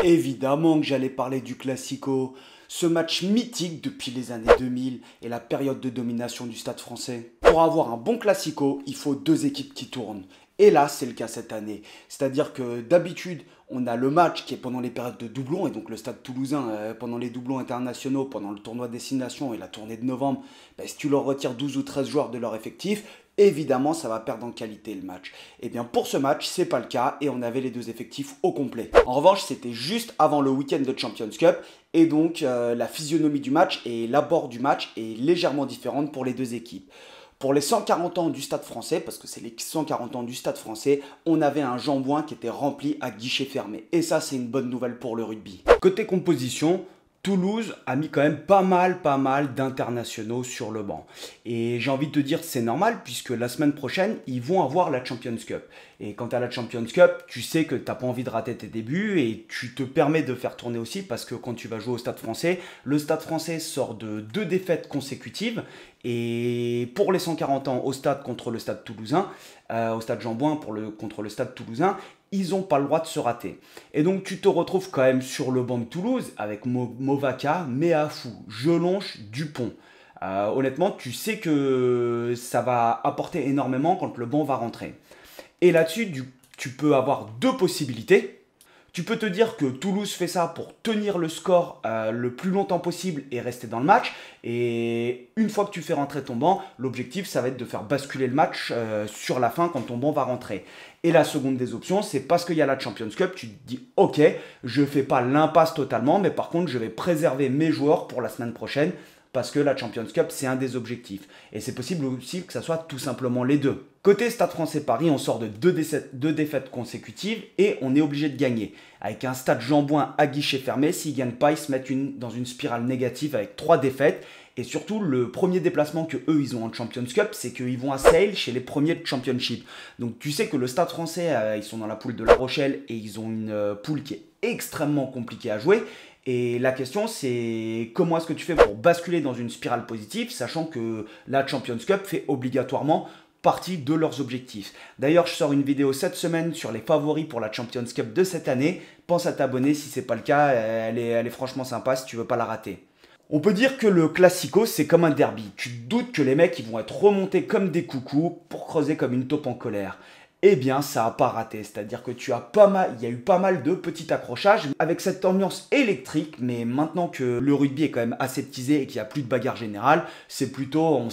Évidemment que j'allais parler du Classico, ce match mythique depuis les années 2000 et la période de domination du Stade français. Pour avoir un bon Classico, il faut deux équipes qui tournent. Et là, c'est le cas cette année. C'est-à-dire que d'habitude, on a le match qui est pendant les périodes de doublons, et donc le Stade Toulousain, pendant les doublons internationaux, pendant le tournoi Destination et la tournée de novembre, si tu leur retires 12 ou 13 joueurs de leur effectif, évidemment, ça va perdre en qualité le match. Et bien pour ce match, c'est pas le cas et on avait les deux effectifs au complet. En revanche, c'était juste avant le week-end de Champions Cup et donc la physionomie du match et l'abord du match est légèrement différente pour les deux équipes. Pour les 140 ans du Stade français, parce que c'est les 140 ans du Stade français, on avait un Jean-Bouin qui était rempli à guichet fermé. Et ça, c'est une bonne nouvelle pour le rugby. Côté composition, Toulouse a mis quand même pas mal d'internationaux sur le banc. Et j'ai envie de te dire c'est normal puisque la semaine prochaine, ils vont avoir la Champions Cup. Et quand tu as la Champions Cup, tu sais que tu n'as pas envie de rater tes débuts et tu te permets de faire tourner aussi parce que quand tu vas jouer au Stade français, le Stade français sort de 2 défaites consécutives. Et pour les 140 ans au stade contre le Stade Toulousain, au Stade Jean-Bouin contre le Stade Toulousain, ils n'ont pas le droit de se rater. Et donc tu te retrouves quand même sur le banc de Toulouse avec Movaka, Meafou, Jelonche, Dupont. Honnêtement, tu sais que ça va apporter énormément quand le banc va rentrer. Et là-dessus, tu peux avoir deux possibilités. Tu peux te dire que Toulouse fait ça pour tenir le score le plus longtemps possible et rester dans le match. Et une fois que tu fais rentrer ton banc, l'objectif, ça va être de faire basculer le match sur la fin quand ton banc va rentrer. Et la seconde des options, c'est parce qu'il y a la Champions Cup, tu te dis « Ok, je ne fais pas l'impasse totalement, mais par contre, je vais préserver mes joueurs pour la semaine prochaine. » Parce que la Champions Cup, c'est un des objectifs. Et c'est possible aussi que ça soit tout simplement les deux. Côté Stade français Paris, on sort de deux défaites consécutives et on est obligé de gagner. Avec un Stade Jean-Bouin à guichet fermé, s'ils ne gagnent pas, ils se mettent dans une spirale négative avec 3 défaites. Et surtout, le premier déplacement que eux ils ont en Champions Cup, c'est qu'ils vont à Sale chez les premiers de Championship. Donc tu sais que le Stade français, ils sont dans la poule de La Rochelle et ils ont une poule qui est extrêmement compliquée à jouer. Et la question, c'est comment est-ce que tu fais pour basculer dans une spirale positive, sachant que la Champions Cup fait obligatoirement partie de leurs objectifs. D'ailleurs, je sors une vidéo cette semaine sur les favoris pour la Champions Cup de cette année. Pense à t'abonner si ce n'est pas le cas, elle est franchement sympa si tu ne veux pas la rater. On peut dire que le Classico, c'est comme un derby. Tu te doutes que les mecs ils vont être remontés comme des coucous pour creuser comme une taupe en colère. Eh bien, ça n'a pas raté. C'est-à-dire que il y a eu pas mal de petits accrochages avec cette ambiance électrique. Mais maintenant que le rugby est quand même aseptisé et qu'il n'y a plus de bagarre générale, c'est plutôt on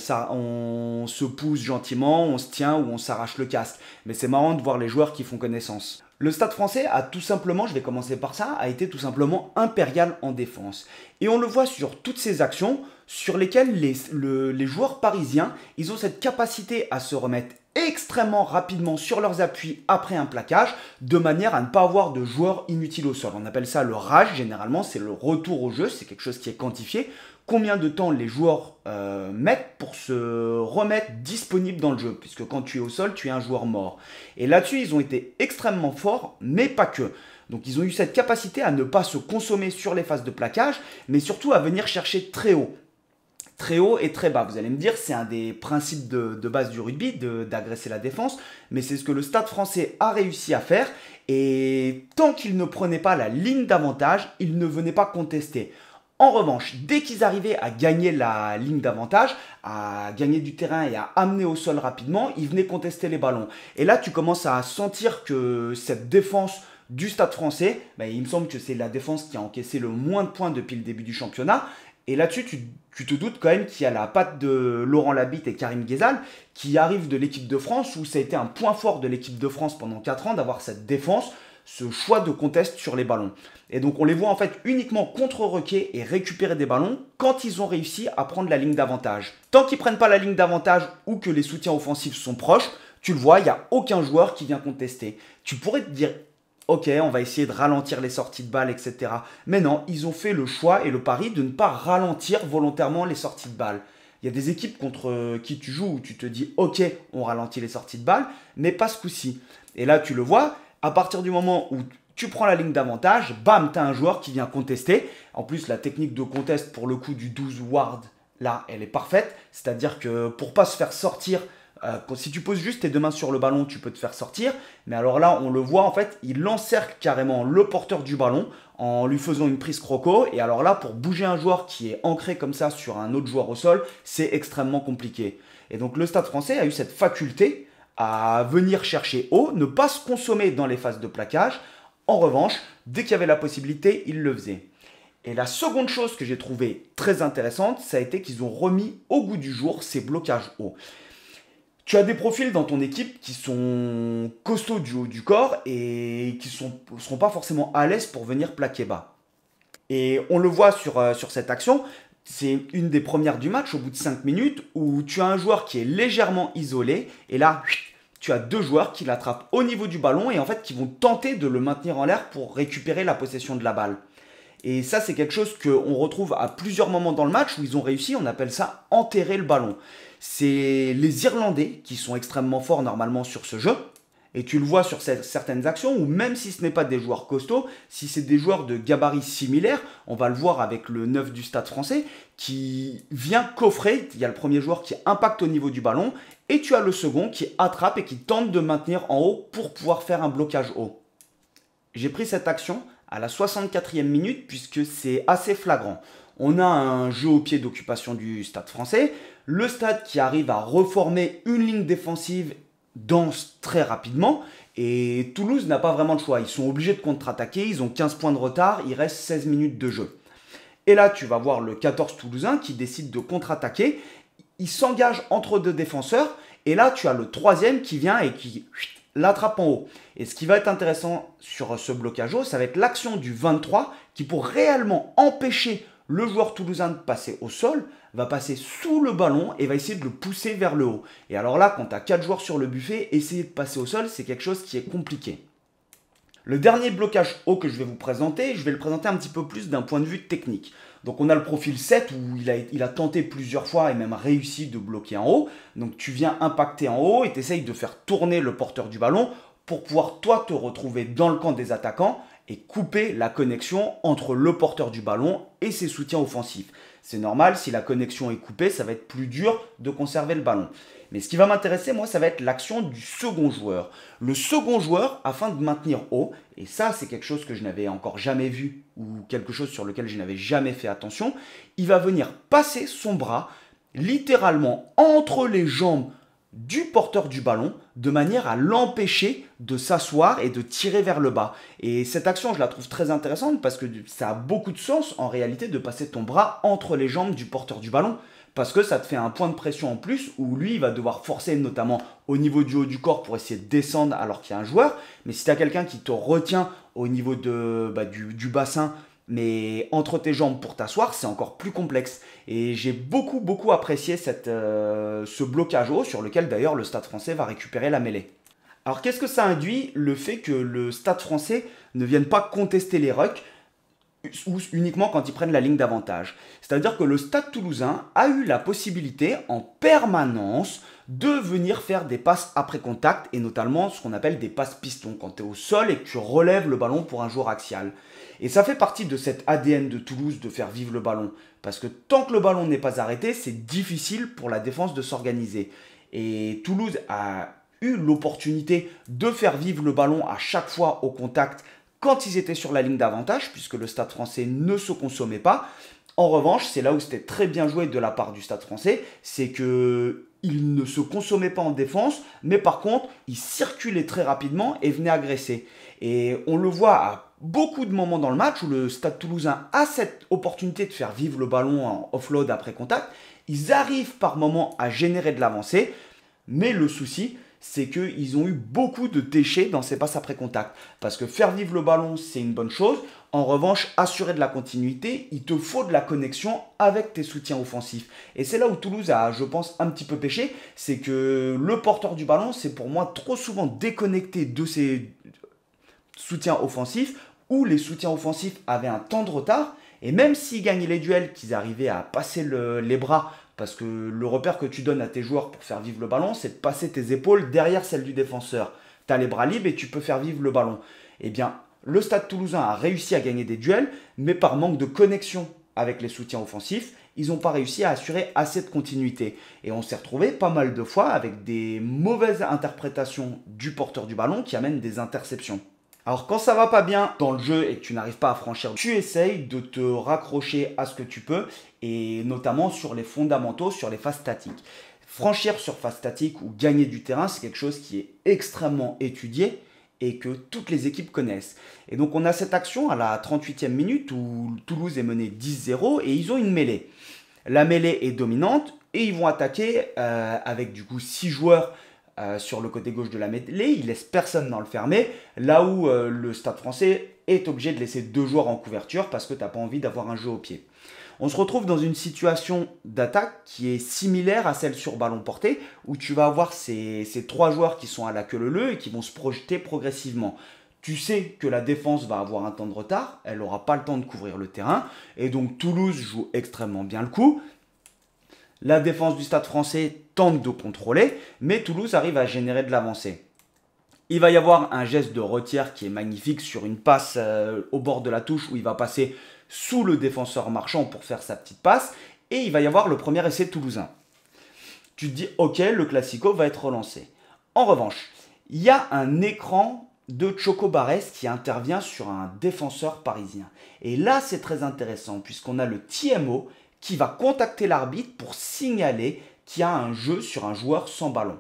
se pousse gentiment, on se tient ou on s'arrache le casque. Mais c'est marrant de voir les joueurs qui font connaissance. Le Stade français a tout simplement, je vais commencer par ça, a été tout simplement impérial en défense. Et on le voit sur toutes ces actions sur lesquelles les joueurs parisiens, ils ont cette capacité à se remettre extrêmement rapidement sur leurs appuis après un plaquage, de manière à ne pas avoir de joueurs inutiles au sol. On appelle ça le rage, généralement, c'est le retour au jeu, c'est quelque chose qui est quantifié. Combien de temps les joueurs mettent pour se remettre disponibles dans le jeu, puisque quand tu es au sol, tu es un joueur mort. Et là-dessus, ils ont été extrêmement forts, mais pas que. Donc ils ont eu cette capacité à ne pas se consommer sur les phases de plaquage, mais surtout à venir chercher très haut. Très haut et très bas. Vous allez me dire, c'est un des principes de base du rugby, d'agresser la défense, mais c'est ce que le Stade français a réussi à faire, et tant qu'il ne prenait pas la ligne d'avantage, il ne venait pas contester. En revanche, dès qu'ils arrivaient à gagner la ligne d'avantage, à gagner du terrain et à amener au sol rapidement, ils venaient contester les ballons. Et là, tu commences à sentir que cette défense du Stade français, il me semble que c'est la défense qui a encaissé le moins de points depuis le début du championnat. Et là-dessus, tu te doutes quand même qu'il y a la patte de Laurent Labitte et Karim Ghezal qui arrivent de l'équipe de France, où ça a été un point fort de l'équipe de France pendant 4 ans d'avoir cette défense, ce choix de contest sur les ballons. Et donc on les voit en fait uniquement contre-requer et récupérer des ballons quand ils ont réussi à prendre la ligne d'avantage. Tant qu'ils ne prennent pas la ligne d'avantage ou que les soutiens offensifs sont proches, tu le vois, il n'y a aucun joueur qui vient contester. Tu pourrais te dire, ok, on va essayer de ralentir les sorties de balles, etc. Mais non, ils ont fait le choix et le pari de ne pas ralentir volontairement les sorties de balles. Il y a des équipes contre qui tu joues où tu te dis, ok, on ralentit les sorties de balles, mais pas ce coup-ci. Et là, tu le vois, à partir du moment où tu prends la ligne d'avantage, bam, tu as un joueur qui vient contester. En plus, la technique de contest pour le coup du 12 Ward, là, elle est parfaite. C'est-à-dire que pour ne pas se faire sortir Si tu poses juste tes deux mains sur le ballon, tu peux te faire sortir. Mais alors là, on le voit, en fait, il encercle carrément le porteur du ballon en lui faisant une prise croco. Et alors là, pour bouger un joueur qui est ancré comme ça sur un autre joueur au sol, c'est extrêmement compliqué. Et donc le Stade Français a eu cette faculté à venir chercher haut, ne pas se consommer dans les phases de plaquage. En revanche, dès qu'il y avait la possibilité, il le faisait. Et la seconde chose que j'ai trouvée très intéressante, ça a été qu'ils ont remis au goût du jour ces blocages hauts. Tu as des profils dans ton équipe qui sont costauds du haut du corps et qui ne seront pas forcément à l'aise pour venir plaquer bas. Et on le voit sur cette action, c'est une des premières du match au bout de 5 minutes où tu as un joueur qui est légèrement isolé et là, tu as deux joueurs qui l'attrapent au niveau du ballon et en fait qui vont tenter de le maintenir en l'air pour récupérer la possession de la balle. Et ça, c'est quelque chose qu'on retrouve à plusieurs moments dans le match où ils ont réussi, on appelle ça enterrer le ballon. C'est les Irlandais qui sont extrêmement forts normalement sur ce jeu. Et tu le vois sur certaines actions où même si ce n'est pas des joueurs costauds, si c'est des joueurs de gabarit similaires, on va le voir avec le 9 du Stade Français qui vient coffrer. Il y a le premier joueur qui impacte au niveau du ballon et tu as le second qui attrape et qui tente de maintenir en haut pour pouvoir faire un blocage haut. J'ai pris cette action à la 64e minute puisque c'est assez flagrant. On a un jeu au pied d'occupation du Stade Français, le Stade qui arrive à reformer une ligne défensive dense très rapidement et Toulouse n'a pas vraiment de choix. Ils sont obligés de contre-attaquer, ils ont 15 points de retard, il reste 16 minutes de jeu. Et là, tu vas voir le 14 toulousain qui décide de contre-attaquer, il s'engage entre deux défenseurs et là, tu as le troisième qui vient et qui l'attrape en haut. Et ce qui va être intéressant sur ce blocage haut, ça va être l'action du 23 qui, pour réellement empêcher le joueur toulousain de passer au sol, va passer sous le ballon et va essayer de le pousser vers le haut. Et alors là, quand tu as 4 joueurs sur le buffet, essayer de passer au sol, c'est quelque chose qui est compliqué. Le dernier blocage haut que je vais vous présenter, je vais le présenter un petit peu plus d'un point de vue technique. Donc on a le profil 7 où il a tenté plusieurs fois et même réussi de bloquer en haut. Donc tu viens impacter en haut et tu essayes de faire tourner le porteur du ballon pour pouvoir toi te retrouver dans le camp des attaquants et couper la connexion entre le porteur du ballon et ses soutiens offensifs. C'est normal, si la connexion est coupée, ça va être plus dur de conserver le ballon. Mais ce qui va m'intéresser, moi, ça va être l'action du second joueur. Le second joueur, afin de maintenir haut, et ça, c'est quelque chose que je n'avais encore jamais vu ou quelque chose sur lequel je n'avais jamais fait attention, il va venir passer son bras littéralement entre les jambes du porteur du ballon de manière à l'empêcher de s'asseoir et de tirer vers le bas. Et cette action, je la trouve très intéressante parce que ça a beaucoup de sens en réalité de passer ton bras entre les jambes du porteur du ballon parce que ça te fait un point de pression en plus où lui, il va devoir forcer notamment au niveau du haut du corps pour essayer de descendre alors qu'il y a un joueur. Mais si tu as quelqu'un qui te retient au niveau du bassin, mais entre tes jambes pour t'asseoir, c'est encore plus complexe. Et j'ai beaucoup apprécié ce blocage haut sur lequel d'ailleurs le Stade Français va récupérer la mêlée. Alors qu'est-ce que ça induit le fait que le Stade Français ne vienne pas contester les rucks ou uniquement quand ils prennent la ligne d'avantage? C'est-à-dire que le Stade Toulousain a eu la possibilité en permanence de venir faire des passes après contact et notamment ce qu'on appelle des passes piston quand tu es au sol et que tu relèves le ballon pour un joueur axial. Et ça fait partie de cet ADN de Toulouse de faire vivre le ballon. Parce que tant que le ballon n'est pas arrêté, c'est difficile pour la défense de s'organiser. Et Toulouse a eu l'opportunité de faire vivre le ballon à chaque fois au contact quand ils étaient sur la ligne d'avantage, puisque le Stade Français ne se consommait pas. En revanche, c'est là où c'était très bien joué de la part du Stade Français, c'est qu'il ne se consommait pas en défense, mais par contre, il circulait très rapidement et venait agresser. Et on le voit à beaucoup de moments dans le match où le Stade Toulousain a cette opportunité de faire vivre le ballon en offload après contact. Ils arrivent par moments à générer de l'avancée, mais le souci, c'est qu'ils ont eu beaucoup de déchets dans ces passes après contact. Parce que faire vivre le ballon, c'est une bonne chose. En revanche, assurer de la continuité, il te faut de la connexion avec tes soutiens offensifs. Et c'est là où Toulouse a, je pense, un petit peu péché. C'est que le porteur du ballon, c'est pour moi trop souvent déconnecté de ses soutiens offensifs, où les soutiens offensifs avaient un temps de retard. Et même s'ils gagnaient les duels, qu'ils arrivaient à passer les bras, parce que le repère que tu donnes à tes joueurs pour faire vivre le ballon, c'est de passer tes épaules derrière celles du défenseur. Tu as les bras libres et tu peux faire vivre le ballon. Eh bien, le Stade Toulousain a réussi à gagner des duels, mais par manque de connexion avec les soutiens offensifs, ils n'ont pas réussi à assurer assez de continuité. Et on s'est retrouvé pas mal de fois avec des mauvaises interprétations du porteur du ballon qui amènent des interceptions. Alors quand ça va pas bien dans le jeu et que tu n'arrives pas à franchir, tu essayes de te raccrocher à ce que tu peux et notamment sur les fondamentaux, sur les phases statiques. Franchir sur phase statique ou gagner du terrain, c'est quelque chose qui est extrêmement étudié et que toutes les équipes connaissent. Et donc on a cette action à la 38e minute où Toulouse est mené 10-0 et ils ont une mêlée. La mêlée est dominante et ils vont attaquer avec du coup 6 joueurs sur le côté gauche de la mêlée. Ils ne laissent personne dans le fermé, là où le Stade Français est obligé de laisser 2 joueurs en couverture parce que tu n'as pas envie d'avoir un jeu au pied. On se retrouve dans une situation d'attaque qui est similaire à celle sur ballon porté, où tu vas avoir ces 3 joueurs qui sont à la queue leu et qui vont se projeter progressivement. Tu sais que la défense va avoir un temps de retard, elle n'aura pas le temps de couvrir le terrain, et donc Toulouse joue extrêmement bien le coup. La défense du Stade Français tente de contrôler, mais Toulouse arrive à générer de l'avancée. Il va y avoir un geste de retire qui est magnifique sur une passe au bord de la touche où il va passer sous le défenseur marchand pour faire sa petite passe. Et il va y avoir le premier essai toulousain. Tu te dis, ok, le Classico va être relancé. En revanche, il y a un écran de Choco Barès qui intervient sur un défenseur parisien. Et là, c'est très intéressant puisqu'on a le TMO qui va contacter l'arbitre pour signaler qu'il y a un jeu sur un joueur sans ballon.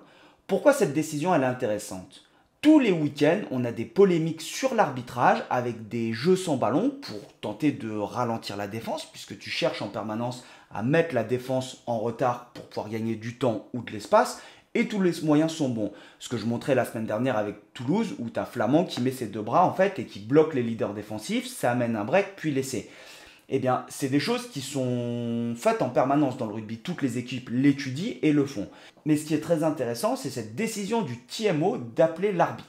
Pourquoi cette décision elle est intéressante ? Tous les week-ends, on a des polémiques sur l'arbitrage avec des jeux sans ballon pour tenter de ralentir la défense, puisque tu cherches en permanence à mettre la défense en retard pour pouvoir gagner du temps ou de l'espace, et tous les moyens sont bons. Ce que je montrais la semaine dernière avec Toulouse, où tu as Flamand qui met ses 2 bras en fait et qui bloque les leaders défensifs, ça amène un break puis l'essai. Eh bien, c'est des choses qui sont faites en permanence dans le rugby. Toutes les équipes l'étudient et le font. Mais ce qui est très intéressant, c'est cette décision du TMO d'appeler l'arbitre.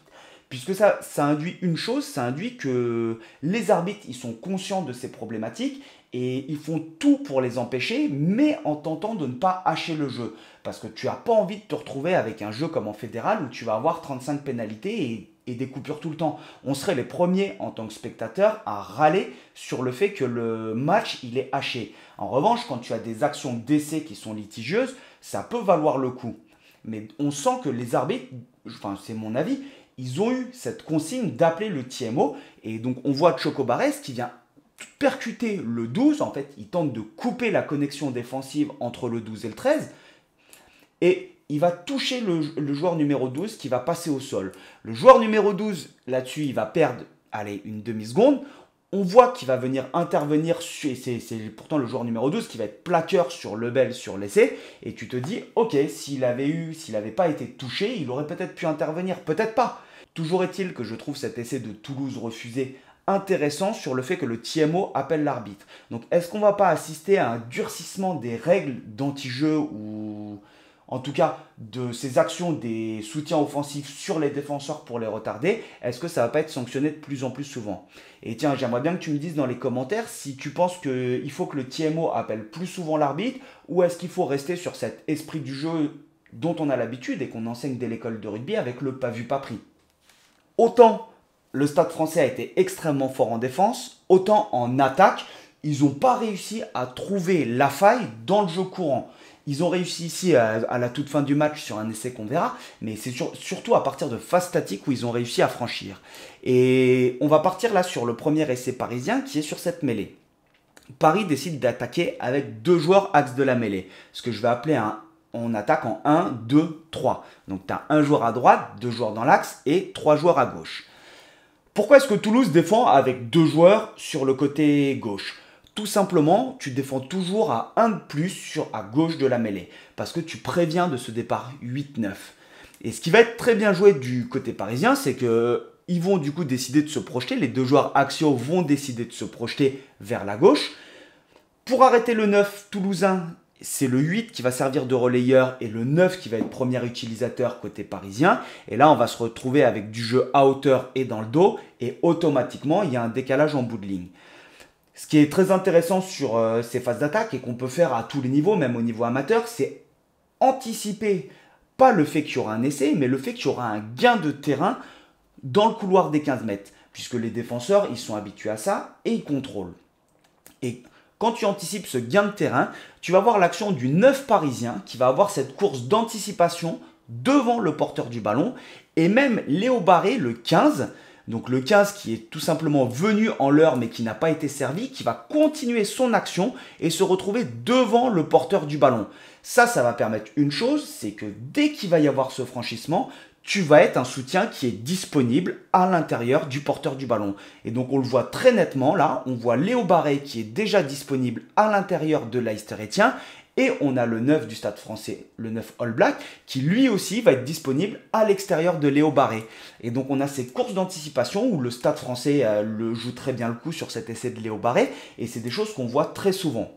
Puisque ça induit une chose, ça induit que les arbitres, ils sont conscients de ces problématiques et ils font tout pour les empêcher, mais en tentant de ne pas hacher le jeu. Parce que tu n'as pas envie de te retrouver avec un jeu comme en fédéral où tu vas avoir 35 pénalités et des coupures tout le temps. On serait les premiers en tant que spectateurs à râler sur le fait que le match il est haché. En revanche, quand tu as des actions d'essai qui sont litigieuses, ça peut valoir le coup. Mais on sent que les arbitres, enfin c'est mon avis, ils ont eu cette consigne d'appeler le TMO. Et donc on voit Choco Barès qui vient percuter le 12. En fait, il tente de couper la connexion défensive entre le 12 et le 13. Et il va toucher le joueur numéro 12 qui va passer au sol. Le joueur numéro 12, là-dessus, il va perdre une demi-seconde. On voit qu'il va venir intervenir, c'est pourtant le joueur numéro 12 qui va être plaqueur sur Lebel, sur l'essai. Et tu te dis, ok, s'il n'avait pas été touché, il aurait peut-être pu intervenir, peut-être pas. Toujours est-il que je trouve cet essai de Toulouse refusé intéressant sur le fait que le TMO appelle l'arbitre. Donc est-ce qu'on ne va pas assister à un durcissement des règles d'anti-jeu ou en tout cas de ces actions des soutiens offensifs sur les défenseurs pour les retarder? Est-ce que ça ne va pas être sanctionné de plus en plus souvent? Et tiens, j'aimerais bien que tu me dises dans les commentaires si tu penses qu'il faut que le TMO appelle plus souvent l'arbitre ou est-ce qu'il faut rester sur cet esprit du jeu dont on a l'habitude et qu'on enseigne dès l'école de rugby avec le pas vu pas pris. Autant le Stade Français a été extrêmement fort en défense, autant en attaque, ils n'ont pas réussi à trouver la faille dans le jeu courant. Ils ont réussi ici à la toute fin du match sur un essai qu'on verra, mais c'est surtout à partir de phases statiques où ils ont réussi à franchir. Et on va partir là sur le premier essai parisien qui est sur cette mêlée. Paris décide d'attaquer avec 2 joueurs axe de la mêlée, ce que je vais appeler on attaque en 1, 2, 3. Donc tu as 1 joueur à droite, 2 joueurs dans l'axe et 3 joueurs à gauche. Pourquoi est-ce que Toulouse défend avec 2 joueurs sur le côté gauche? Tout simplement, tu défends toujours à 1 de plus à gauche de la mêlée. Parce que tu préviens de ce départ 8-9. Et ce qui va être très bien joué du côté parisien, c'est qu'ils vont du coup décider de se projeter. Les 2 joueurs axiaux vont décider de se projeter vers la gauche. Pour arrêter le 9 toulousain, c'est le 8 qui va servir de relayeur et le 9 qui va être premier utilisateur côté parisien. Et là, on va se retrouver avec du jeu à hauteur et dans le dos. Et automatiquement, il y a un décalage en bout de ligne. Ce qui est très intéressant sur ces phases d'attaque et qu'on peut faire à tous les niveaux, même au niveau amateur, c'est anticiper pas le fait qu'il y aura un essai, mais le fait qu'il y aura un gain de terrain dans le couloir des 15 mètres. Puisque les défenseurs, ils sont habitués à ça et ils contrôlent. Et quand tu anticipes ce gain de terrain, tu vas voir l'action du 9 parisien qui va avoir cette course d'anticipation devant le porteur du ballon. Et même Léo Barré, le 15, Donc le 15 qui est tout simplement venu en l'heure mais qui n'a pas été servi, qui va continuer son action et se retrouver devant le porteur du ballon. Ça va permettre une chose, c'est que dès qu'il va y avoir ce franchissement, tu vas être un soutien qui est disponible à l'intérieur du porteur du ballon. Et donc on le voit très nettement là, on voit Léo Barré qui est déjà disponible à l'intérieur de l'Aïster-Étienne et on a le 9 du Stade Français, le 9 All Black, qui lui aussi va être disponible à l'extérieur de Léo Barré. Et donc on a ces courses d'anticipation où le Stade Français le joue très bien le coup sur cet essai de Léo Barré et c'est des choses qu'on voit très souvent.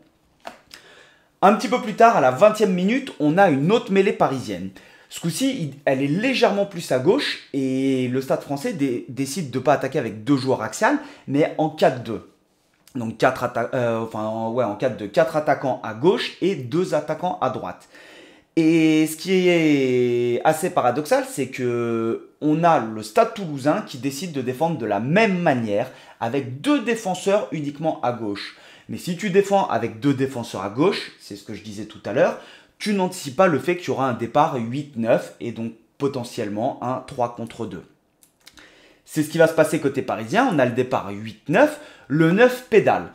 Un petit peu plus tard, à la 20e minute, on a une autre mêlée parisienne. Ce coup-ci, elle est légèrement plus à gauche et le Stade Français décide de ne pas attaquer avec 2 joueurs axiales, mais en 4-2. Donc en 4-2, 4 attaquants à gauche et 2 attaquants à droite. Et ce qui est assez paradoxal, c'est que on a le Stade Toulousain qui décide de défendre de la même manière avec 2 défenseurs uniquement à gauche. Mais si tu défends avec 2 défenseurs à gauche, c'est ce que je disais tout à l'heure, tu n'anticipes pas le fait qu'il y aura un départ 8-9 et donc potentiellement un 3 contre 2. C'est ce qui va se passer côté parisien. On a le départ 8-9, le 9 pédale.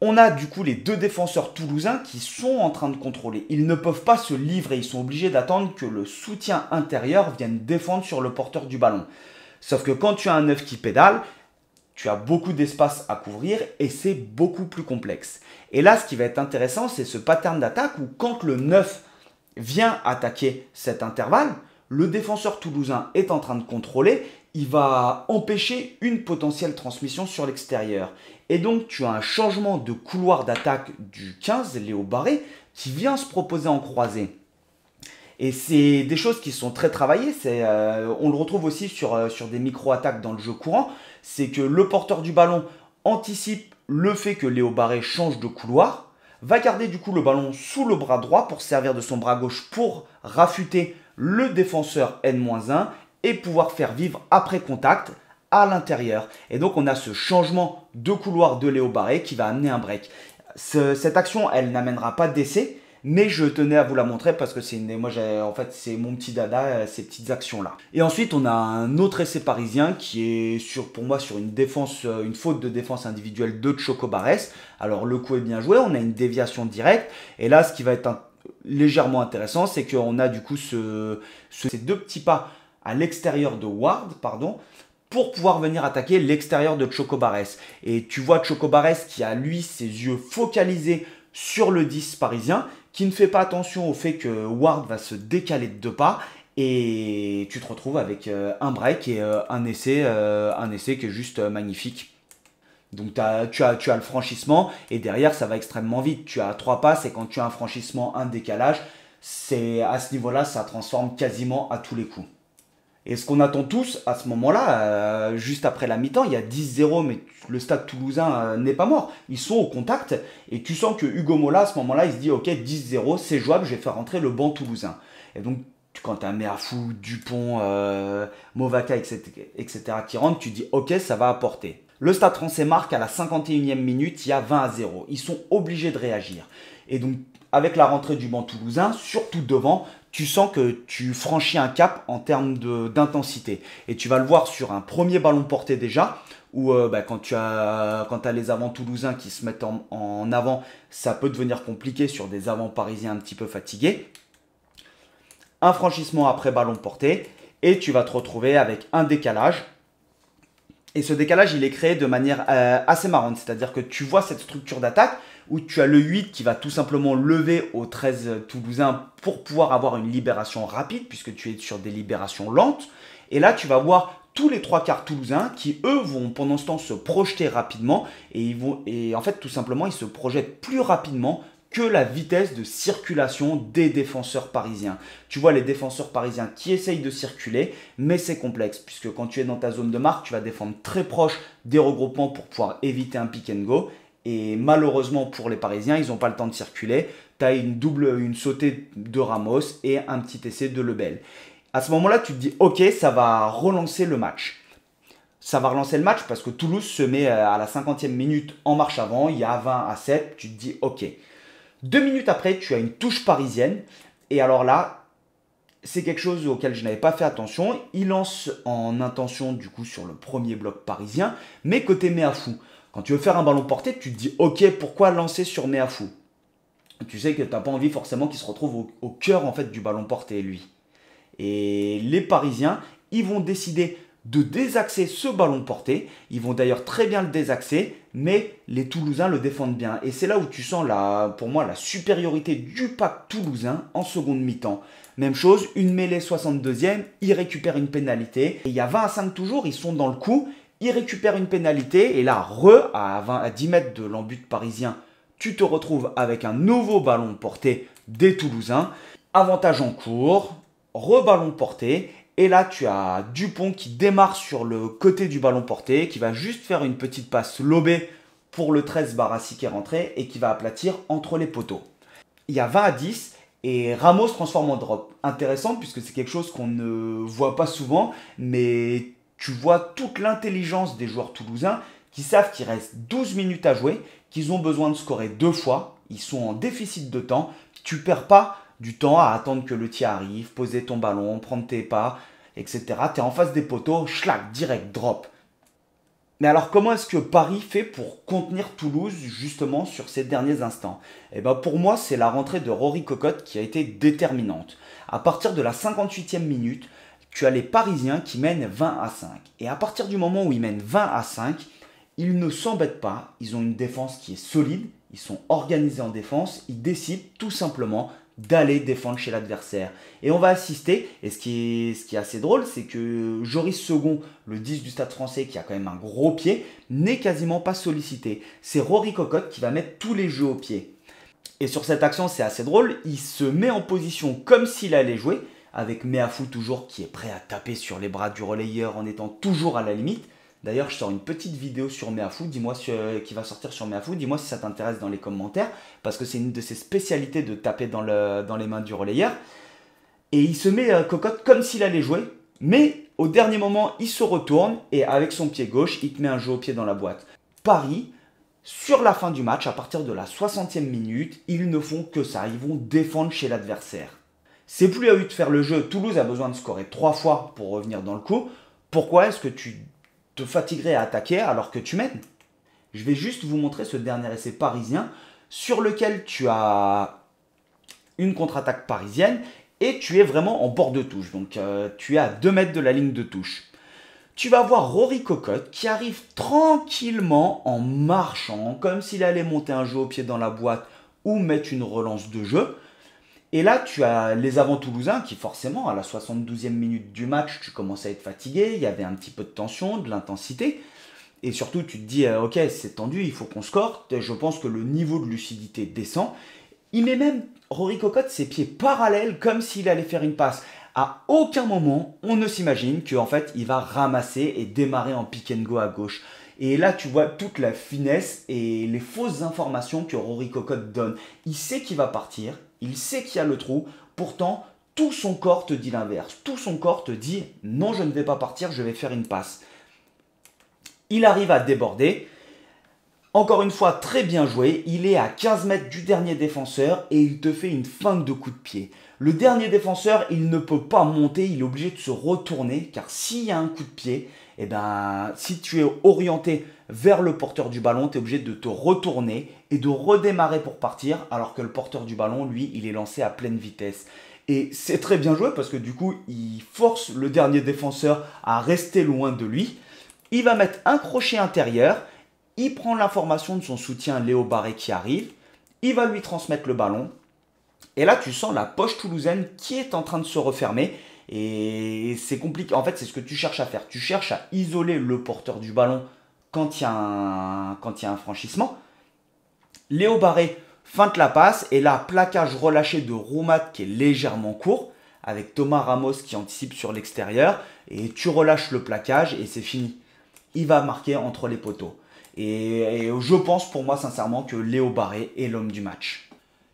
On a du coup les 2 défenseurs toulousains qui sont en train de contrôler. Ils ne peuvent pas se livrer, ils sont obligés d'attendre que le soutien intérieur vienne défendre sur le porteur du ballon. Sauf que quand tu as un 9 qui pédale, tu as beaucoup d'espace à couvrir et c'est beaucoup plus complexe. Et là, ce qui va être intéressant, c'est ce pattern d'attaque où quand le 9 vient attaquer cet intervalle, le défenseur toulousain est en train de contrôler, il va empêcher une potentielle transmission sur l'extérieur. Et donc, tu as un changement de couloir d'attaque du 15, Léo Barré, qui vient se proposer en croisée. Et c'est des choses qui sont très travaillées. On le retrouve aussi sur des micro-attaques dans le jeu courant. C'est que le porteur du ballon anticipe le fait que Léo Barré change de couloir, va garder du coup le ballon sous le bras droit pour servir de son bras gauche pour rafuter le défenseur N-1 et pouvoir faire vivre après contact à l'intérieur. Et donc on a ce changement de couloir de Léo Barré qui va amener un break. Cette action, elle n'amènera pas d'essai, mais je tenais à vous la montrer parce que c'est mon petit dada, ces petites actions-là. Et ensuite, on a un autre essai parisien qui est pour moi sur une faute de défense individuelle de Choco Barès. Alors le coup est bien joué, on a une déviation directe. Et là, ce qui va être légèrement intéressant, c'est qu'on a du coup ces 2 petits pas à l'extérieur de Ward, pour pouvoir venir attaquer l'extérieur de Choco Barès. Et tu vois Choco Barès qui a lui ses yeux focalisés sur le 10 parisien, qui ne fait pas attention au fait que Ward va se décaler de 2 pas et tu te retrouves avec un break et un essai qui est juste magnifique. Donc tu as le franchissement et derrière ça va extrêmement vite. Tu as 3 passes et quand tu as un franchissement, un décalage, à ce niveau-là, ça transforme quasiment à tous les coups. Et ce qu'on attend tous à ce moment-là, juste après la mi-temps, il y a 10-0, mais le Stade Toulousain n'est pas mort. Ils sont au contact et tu sens que Hugo Mola, à ce moment-là, il se dit « Ok, 10-0, c'est jouable, je vais faire rentrer le banc toulousain. » Et donc, quand tu as Meafou, Dupont, Movaca, etc. qui rentrent, tu dis « Ok, ça va apporter. » Le Stade Français marque à la 51e minute, il y a 20-0. Ils sont obligés de réagir. Et donc, avec la rentrée du banc toulousain, surtout devant, tu sens que tu franchis un cap en termes d'intensité. Et tu vas le voir sur un premier ballon porté déjà, où quand tu as les avants toulousains qui se mettent en avant, ça peut devenir compliqué sur des avants parisiens un petit peu fatigués. Un franchissement après ballon porté, et tu vas te retrouver avec un décalage. Et ce décalage, il est créé de manière assez marrante, c'est-à-dire que tu vois cette structure d'attaque, où tu as le 8 qui va tout simplement lever au 13 toulousain pour pouvoir avoir une libération rapide, puisque tu es sur des libérations lentes. Et là, tu vas voir tous les 3/4 toulousains qui, eux, vont pendant ce temps se projeter rapidement. Et en fait, tout simplement, ils se projettent plus rapidement que la vitesse de circulation des défenseurs parisiens. Tu vois les défenseurs parisiens qui essayent de circuler, mais c'est complexe, puisque quand tu es dans ta zone de marque, tu vas défendre très proche des regroupements pour pouvoir éviter un pick and go. Et malheureusement pour les Parisiens, ils n'ont pas le temps de circuler. Tu as une sautée de Ramos et un petit essai de Lebel. À ce moment-là, tu te dis, ok, ça va relancer le match. Ça va relancer le match parce que Toulouse se met à la 50e minute en marche avant. Il y a 20-7. Tu te dis, ok. 2 minutes après, tu as une touche parisienne. Et alors là, c'est quelque chose auquel je n'avais pas fait attention. Il lance en intention du coup sur le premier bloc parisien, mais côté Meafou. Quand tu veux faire un ballon porté, tu te dis ok, pourquoi lancer sur Meafou? Tu sais que tu n'as pas envie forcément qu'il se retrouve au cœur en fait du ballon porté lui. Et les Parisiens, ils vont décider de désaxer ce ballon porté. Ils vont d'ailleurs très bien le désaxer, mais les Toulousains le défendent bien. Et c'est là où tu sens pour moi la supériorité du pack toulousain en seconde mi-temps. Même chose, une mêlée 62e, ils récupèrent une pénalité. Et il y a 20-5 toujours, ils sont dans le coup, ils récupèrent une pénalité. Et là, à 10 mètres de l'embut parisien, tu te retrouves avec un nouveau ballon porté des Toulousains. Avantage en cours, reballon porté. Et là, tu as Dupont qui démarre sur le côté du ballon porté, qui va juste faire une petite passe lobée pour le 13 Barassi qui est rentré et qui va aplatir entre les poteaux. Il y a 20-10 et Ramos transforme en drop. Intéressant puisque c'est quelque chose qu'on ne voit pas souvent, mais tu vois toute l'intelligence des joueurs toulousains qui savent qu'il reste 12 minutes à jouer, qu'ils ont besoin de scorer 2 fois, ils sont en déficit de temps, tu perds pas du temps à attendre que le tir arrive, poser ton ballon, prendre tes pas, etc. Tu es en face des poteaux, schlac, direct, drop. Mais alors comment est-ce que Paris fait pour contenir Toulouse justement sur ces derniers instants? Eh ben pour moi c'est la rentrée de Rory Cocotte qui a été déterminante. À partir de la 58e minute, tu as les Parisiens qui mènent 20-5. Et à partir du moment où ils mènent 20-5, ils ne s'embêtent pas, ils ont une défense qui est solide, ils sont organisés en défense, ils décident tout simplement d'aller défendre chez l'adversaire. Et on va assister, et ce qui est assez drôle, c'est que Joris Second, le 10 du Stade Français, qui a quand même un gros pied, n'est quasiment pas sollicité. C'est Rory Cocotte qui va mettre tous les jeux au pied. Et sur cette action, c'est assez drôle, il se met en position comme s'il allait jouer, avec Meafou toujours qui est prêt à taper sur les bras du relayeur en étant toujours à la limite. D'ailleurs, je sors une petite vidéo sur Meafou, qui va sortir sur Meafou. Dis-moi si ça t'intéresse dans les commentaires, parce que c'est une de ses spécialités de taper dans les mains du relayeur. Et il se met Cocotte comme s'il allait jouer, mais au dernier moment, il se retourne et avec son pied gauche, il te met un jeu au pied dans la boîte. Paris, sur la fin du match, à partir de la 60e minute, ils ne font que ça. Ils vont défendre chez l'adversaire. C'est plus à eux de faire le jeu. Toulouse a besoin de scorer 3 fois pour revenir dans le coup. Pourquoi est-ce que tu te fatiguerais à attaquer alors que tu mènes? Je vais juste vous montrer ce dernier essai parisien sur lequel tu as une contre-attaque parisienne et tu es vraiment en bord de touche. Donc tu es à 2 mètres de la ligne de touche. Tu vas voir Rory Cocotte qui arrive tranquillement en marchant, comme s'il allait monter un jeu au pied dans la boîte ou mettre une relance de jeu. Et là, tu as les avants toulousains qui forcément, à la 72e minute du match, tu commences à être fatigué, il y avait un petit peu de tension, de l'intensité. Et surtout, tu te dis, ok, c'est tendu, il faut qu'on score. Je pense que le niveau de lucidité descend. Il met même, Rory Cocotte, ses pieds parallèles comme s'il allait faire une passe. À aucun moment, on ne s'imagine qu'en fait, il va ramasser et démarrer en pick and go à gauche. Et là, tu vois toute la finesse et les fausses informations que Rory Cocotte donne. Il sait qu'il va partir, il sait qu'il y a le trou. Pourtant, tout son corps te dit l'inverse. Tout son corps te dit, non, je ne vais pas partir, je vais faire une passe. Il arrive à déborder. Encore une fois, très bien joué. Il est à 15 mètres du dernier défenseur et il te fait une feinte de coup de pied. Le dernier défenseur, il ne peut pas monter, il est obligé de se retourner car s'il y a un coup de pied, eh ben, si tu es orienté vers le porteur du ballon, tu es obligé de te retourner et de redémarrer pour partir alors que le porteur du ballon, lui, il est lancé à pleine vitesse. Et c'est très bien joué parce que du coup, il force le dernier défenseur à rester loin de lui. Il va mettre un crochet intérieur. Il prend l'information de son soutien Léo Barré qui arrive. Il va lui transmettre le ballon. Et là, tu sens la poche toulousaine qui est en train de se refermer. Et c'est compliqué. En fait, c'est ce que tu cherches à faire. Tu cherches à isoler le porteur du ballon quand il y a un franchissement. Léo Barré feinte la passe. Et là, plaquage relâché de Roumat qui est légèrement court. Avec Thomas Ramos qui anticipe sur l'extérieur. Et tu relâches le plaquage et c'est fini. Il va marquer entre les poteaux. Et je pense pour moi sincèrement que Léo Barré est l'homme du match.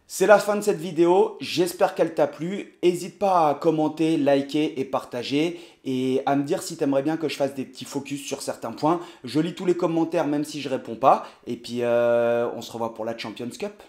C'est la fin de cette vidéo, j'espère qu'elle t'a plu. N'hésite pas à commenter, liker et partager et à me dire si tu aimerais bien que je fasse des petits focus sur certains points. Je lis tous les commentaires même si je ne réponds pas. Et puis on se revoit pour la Champions Cup.